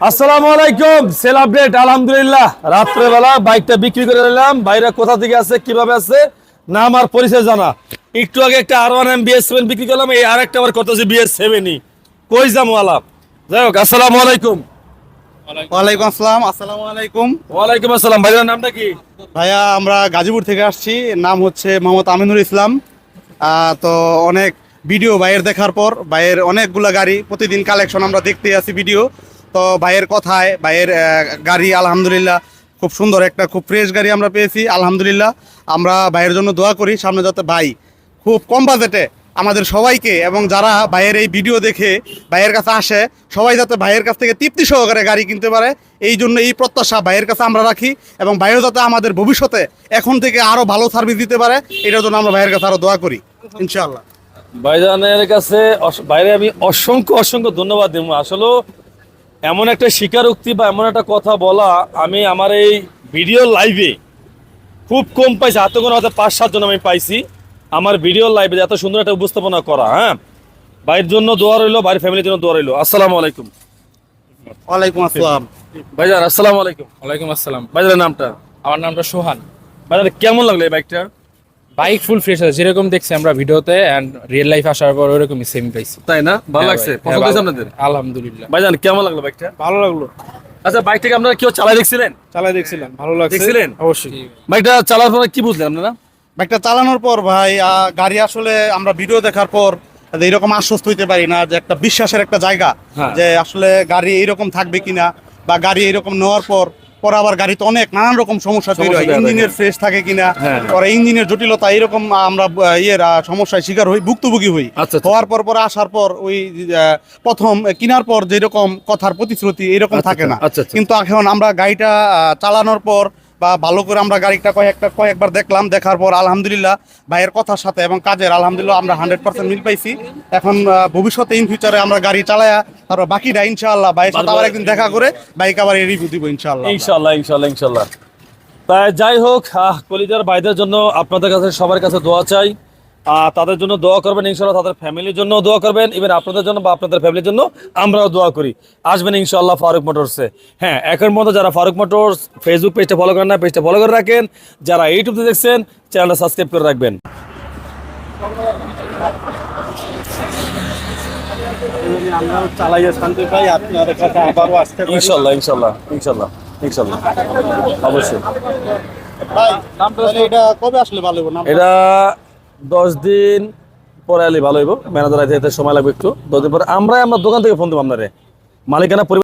আসসালামু আলাইকুম। Sell update আলহামদুলিল্লাহ। রাত্রে বেলা বাইকটা বিক্রি করে দিলাম। ভাইরা কোথা থেকে আছে, কিভাবে আছে, নাম আর পরিচয় জানা। একটু আগে একটা R1M BS7 বিক্রি করলাম, এই আরেকটা আবার করতেছি BS7ই। কই যাবো আলাপ। যাই হোক, আসসালামু আলাইকুম। ওয়ালাইকুম আসসালাম। আসসালামু আলাইকুম। ওয়ালাইকুম আসসালাম। ভাইয়ার নামটা কি? ভাইয়া আমরা গাজীপুর থেকে আসছি, নাম হচ্ছে মোহাম্মদ আমিনুল ইসলাম। তো অনেক ভিডিও ভাইয়ের দেখার পর ভাইয়ের অনেকগুলা গাড়ি প্রতিদিন কালেকশন আমরা দেখতে আছি ভিডিও। তো ভাইয়ের কথায় ভাইয়ের গাড়ি আলহামদুলিল্লাহ খুব সুন্দর একটা খুব ফ্রেশ গাড়ি আমরা পেয়েছি আলহামদুলিল্লাহ। আমরা ভাইয়ের জন্য দোয়া করি সামনে যাতে ভাই খুব কম বাজেটে আমাদের সবাইকে এবং যারা ভাইয়ের এই ভিডিও দেখে ভাইয়ের কাছে আসে সবাই যাতে ভাইয়ের কাছ থেকে তৃপ্তি সহকারে গাড়ি কিনতে পারে, এই জন্য এই প্রত্যাশা ভাইয়ের কাছে আমরা রাখি। এবং ভাইও যাতে আমাদের ভবিষ্যতে এখন থেকে আরও ভালো সার্ভিস দিতে পারে, এটার জন্য আমরা ভাইয়ের কাছে আরও দোয়া করি ইনশাআল্লাহ। ভাইজানের কাছে বাইরে আমি অসংখ্য অসংখ্য ধন্যবাদ দেব। আসলে এমন একটা স্বীকারোক্তি বা এমন একটা কথা বলা আমি আমার এই ভিডিও লাইভে খুব কম পাইছি। হাতে কোনো হয়তো 5-7 জন আমি পাইছি আমার ভিডিও লাইভে এত সুন্দর একটা উপস্থাপনা করা। হ্যাঁ, ভাইয়ের জন্য দোয়া রইলো, ভাইয়ের ফ্যামিলির জন্য দোয়া রইলো। আসসালামু আলাইকুম। ওয়ালাইকুম আসসালাম। ভাইজান আসসালামু আলাইকুম। ওয়ালাইকুম আসসালাম। ভাইজানের নামটা? আমার নামটা সোহান। ভাইজান কেমন লাগলো এই বাইকটা? বাইক ফুল ফ্রেশ আছে, যেরকম দেখছি আমরা ভিডিওতে এন্ড রিয়েল লাইফ আসার পর ওরকমই সেম পাইছি। তাই না? ভালো লাগছে? পছন্দ হয়েছে আপনাদের? আলহামদুলিল্লাহ। ভাইজান কেমন লাগলো বাইকটা? ভালো লাগলো, আচ্ছা, বাইকটাকে আপনারা কেউ চালাই দেখছিলেন? চালাই দেখছিলাম, ভালো লাগছে। দেখছিলেন? অবশ্যই। বাইকটা চালার পরে কি বুঝলেন আপনারা? বাইকটা চালানোর পর ভাই গাড়ি আসলে আমরা ভিডিও দেখার পর এইরকম আশ্বস্ত হইতে পারি না যে একটা বিশ্বাসের একটা জায়গা, হ্যাঁ। যে আসলে গাড়ি এইরকম থাকবে কিনা বা গাড়ি এরকম নেওয়ার পর পরে আবার গাড়িতে অনেক নানান রকম সমস্যা তৈরি হয়। সমস্যা দেখা ইঞ্জিনের যায়। ফ্রেশ থাকে কিনা, হ্যাঁ। পরে ইঞ্জিনের জটিলতা এরকম আমরা সমস্যায় শিকার হই, ভুক্তভোগী হই। আচ্ছা, আচ্ছা। হওয়ার পর আসার পর ওই প্রথম কেনার পর যেরকম কথার প্রতিশ্রুতি এরকম আচ্ছা, থাকে না। আচ্ছা, আচ্ছা। কিন্তু এখন আমরা গাড়িটা চালানোর পর বা ভালো করে আমরা গাড়িটা কয়েকবার দেখলাম, দেখার পর আলহামদুলিল্লাহ ভাইয়ের কথার সাথে এবং কাজের আলহামদুলিল্লাহ আমরা 100% মিল পাইছি। এখন ভবিষ্যতে ইন ফিউচারে আমরা গাড়ি চালায়া তারপর বাকিটা ইনশাআল্লাহ ভাইয়ের সাথে আবার একদিন দেখা করে বাইক আবার রিভিউ দিব ইনশাআল্লাহ। ইনশাল্লাহ ইনশাল্লাহ ইনশাল্লাহ। তাই যাই হোক, কলিজার ভাইদের জন্য আপনাদের কাছে সবার কাছে দোয়া চাই। তাদের জন্য দোয়া করবেন ইনশাল্লাহ, তাদের ফ্যামিলির জন্য দোয়া করবেন, ইভেন আপনাদের জন্য বা আপনাদের ফ্যামিলির জন্য আমরাও দোয়া করি। আসবেন ইনশাল্লাহ ফারুক মোটরসে। হ্যাঁ, এখন মতো যারা ফারুক মোটরস ফেসবুক পেজটা ফলো করেন না, পেজটা ফলো করে রাখেন। যারা ইউটিউবে দেখছেন চ্যানেলটা সাবস্ক্রাইব করে রাখবেন। আমরা চালাইয়া শান্তি পাই, আপনাদের কাছে আবারও আসতে পারি। ইনশাল্লাহ ইনশাল্লাহ ইনশাল্লাহ ইনশাল্লাহ অবশ্যই। ভাই তাহলে এটা কবে আসলে ভালো হবে না? এটা 10 দিন পরে আলে ভালো হইব। ম্যানেজার আইতে সময় লাগবে একটু। 10 দিন পরে আমরা দোকান থেকে ফোন দেবো আপনারে। মালিকানা